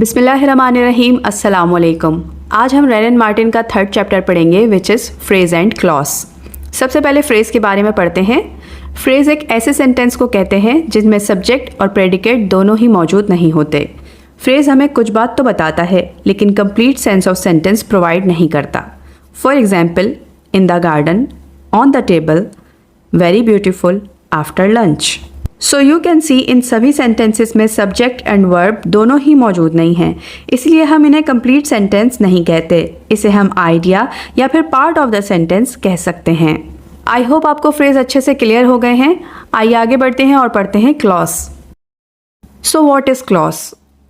बिस्मिल्लाहिर्रहमानिर्रहीम, अस्सलाम वालेकुम। आज हम रेन एंड मार्टिन का थर्ड चैप्टर पढ़ेंगे which is phrase and clause. सबसे पहले फ्रेज के बारे में पढ़ते हैं। फ्रेज एक ऐसे सेंटेंस को कहते हैं जिनमें सब्जेक्ट और प्रेडिकेट दोनों ही मौजूद नहीं होते। फ्रेज हमें कुछ बात तो बताता है लेकिन complete sense of sentence provide नहीं करता। For example, in the garden, on the table, very beautiful, after lunch. So you can see इन सभी सेंटेंसेस में सब्जेक्ट एंड वर्ब दोनों ही मौजूद नहीं हैं, इसलिए हम इन्हें कंप्लीट सेंटेंस नहीं कहते। इसे हम आइडिया या फिर पार्ट ऑफ द सेंटेंस कह सकते हैं। आई होप आपको फ्रेज अच्छे से क्लियर हो गए हैं। आइए आगे बढ़ते हैं और पढ़ते हैं clause. So what is clause?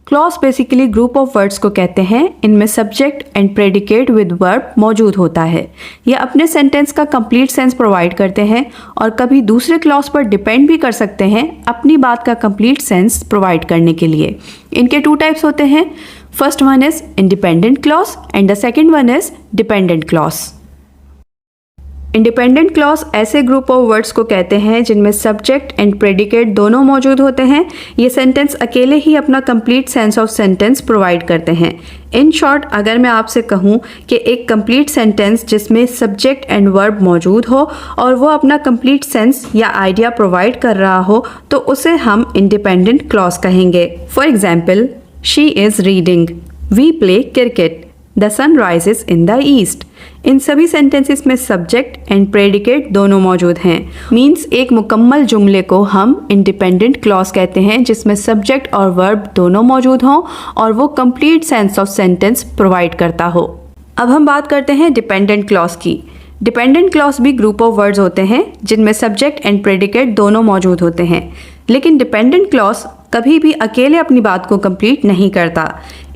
Clause basically group of words को कहते हैं इनमें subject and predicate with verb मौजूद होता है। ये अपने सेंटेंस का कंप्लीट सेंस प्रोवाइड करते हैं और कभी दूसरे क्लॉज पर डिपेंड भी कर सकते हैं अपनी बात का कंप्लीट सेंस प्रोवाइड करने के लिए। इनके टू टाइप्स होते हैं। First one is independent clause and the second one is dependent clause. Independent clause ऐसे ग्रुप ऑफ वर्ड्स को कहते हैं जिनमें सब्जेक्ट एंड प्रेडिकेट दोनों मौजूद होते हैं। ये सेंटेंस अकेले ही अपना complete sense of sentence provide करते हैं। इन शॉर्ट, अगर मैं आपसे कहूँ कि एक कंप्लीट सेंटेंस जिसमें सब्जेक्ट एंड वर्ब मौजूद हो और वो अपना कंप्लीट सेंस या आइडिया प्रोवाइड कर रहा हो तो उसे हम इंडिपेंडेंट क्लॉज कहेंगे। For example, she is reading, we play cricket, the sun rises in the east. इन सभी सेंटेंसेस में सब्जेक्ट एंड प्रेडिकेट दोनों मौजूद हैं। मीन्स एक मुकम्मल जुमले को हम इंडिपेंडेंट क्लॉज कहते हैं जिसमें सब्जेक्ट और वर्ब दोनों मौजूद हों और वो complete sense of sentence provide करता हो। अब हम बात करते हैं डिपेंडेंट क्लॉज की। डिपेंडेंट क्लॉज भी ग्रुप ऑफ वर्ड्स होते हैं जिनमें सब्जेक्ट एंड प्रेडिकेट दोनों मौजूद होते हैं, लेकिन डिपेंडेंट क्लॉज कभी भी अकेले अपनी बात को कंप्लीट नहीं करता।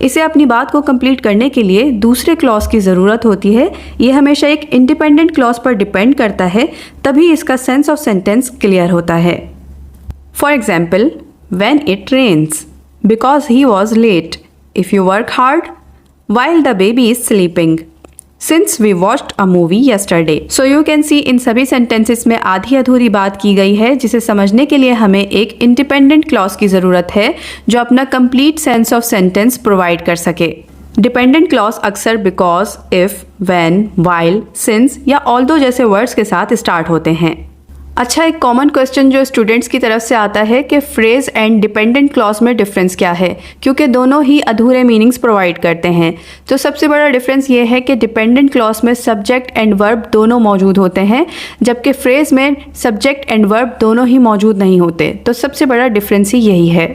इसे अपनी बात को कंप्लीट करने के लिए दूसरे क्लॉज की ज़रूरत होती है। ये हमेशा एक इंडिपेंडेंट क्लॉज पर डिपेंड करता है, तभी इसका सेंस ऑफ सेंटेंस क्लियर होता है। For example, when it rains, because he was late, if you work hard, while the baby is sleeping, since we watched a movie yesterday. So you can see इन सभी sentences में आधी अधूरी बात की गई है जिसे समझने के लिए हमें एक इंडिपेंडेंट क्लॉज की ज़रूरत है जो अपना complete sense of sentence provide कर सके। डिपेंडेंट क्लॉज अक्सर because, if, when, while, since या ऑल्दो जैसे वर्ड्स के साथ स्टार्ट होते हैं। अच्छा, एक कॉमन क्वेश्चन जो स्टूडेंट्स की तरफ से आता है कि फ्रेज एंड डिपेंडेंट क्लॉज में डिफरेंस क्या है, क्योंकि दोनों ही अधूरे मीनिंग्स प्रोवाइड करते हैं। तो सबसे बड़ा डिफरेंस ये है कि डिपेंडेंट क्लॉज में सब्जेक्ट एंड वर्ब दोनों मौजूद होते हैं, जबकि फ्रेज में सब्जेक्ट एंड वर्ब दोनों ही मौजूद नहीं होते। तो सबसे बड़ा डिफरेंस ही यही है।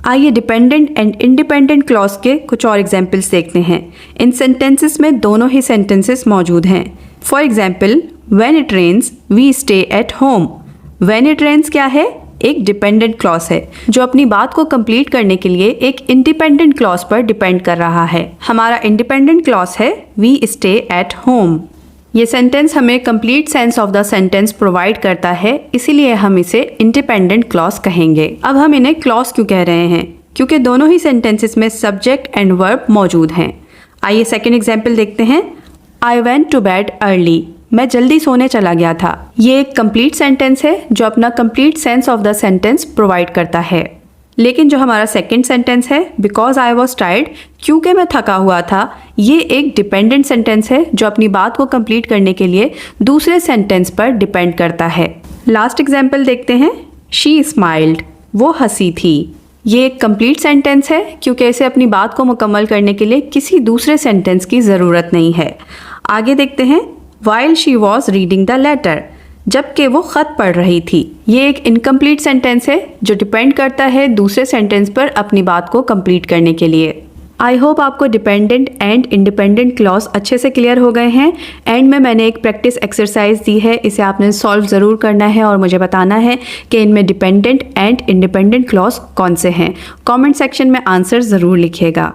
आइए डिपेंडेंट एंड इंडिपेंडेंट क्लॉज के कुछ और एग्जाम्पल्स देखते हैं। इन सेंटेंसेस में दोनों ही सेंटेंसेस मौजूद हैं। For example, When it rains, we stay at home. When it rains क्या है? एक डिपेंडेंट क्लॉज है जो अपनी बात को कंप्लीट करने के लिए एक इंडिपेंडेंट क्लॉज पर डिपेंड कर रहा है। हमारा इंडिपेंडेंट क्लॉज है We stay at home। ये सेंटेंस हमें complete sense of the sentence provide करता है, इसीलिए हम इसे इंडिपेंडेंट क्लॉज कहेंगे। अब हम इन्हें क्लॉज क्यों कह रहे हैं? क्योंकि दोनों ही सेंटेंसेस में सब्जेक्ट एंड वर्ब मौजूद हैं। आइए सेकेंड एग्जाम्पल देखते हैं। I went to bed early, मैं जल्दी सोने चला गया था। ये एक कंप्लीट सेंटेंस है जो अपना complete sense of the sentence provide करता है। लेकिन जो हमारा सेकंड सेंटेंस है, बिकॉज आई वॉज टायर्ड, क्योंकि मैं थका हुआ था, ये एक डिपेंडेंट सेंटेंस है जो अपनी बात को कंप्लीट करने के लिए दूसरे सेंटेंस पर डिपेंड करता है। लास्ट एग्जाम्पल देखते हैं। शी स्माइल्ड, वो हंसी थी। ये एक कंप्लीट सेंटेंस है क्योंकि इसे अपनी बात को मुकम्मल करने के लिए किसी दूसरे सेंटेंस की ज़रूरत नहीं है। आगे देखते हैं। While she was reading the letter, जबकि वो ख़त पढ़ रही थी। ये एक इनकम्प्लीट सेंटेंस है जो डिपेंड करता है दूसरे सेंटेंस पर अपनी बात को कंप्लीट करने के लिए। आई होप आपको डिपेंडेंट एंड इंडिपेंडेंट क्लॉज अच्छे से क्लियर हो गए हैं। एंड में मैंने एक प्रैक्टिस एक्सरसाइज दी है, इसे आपने सॉल्व ज़रूर करना है और मुझे बताना है कि इनमें डिपेंडेंट एंड इंडिपेंडेंट क्लॉज कौन से हैं। कमेंट सेक्शन में आंसर ज़रूर लिखिएगा।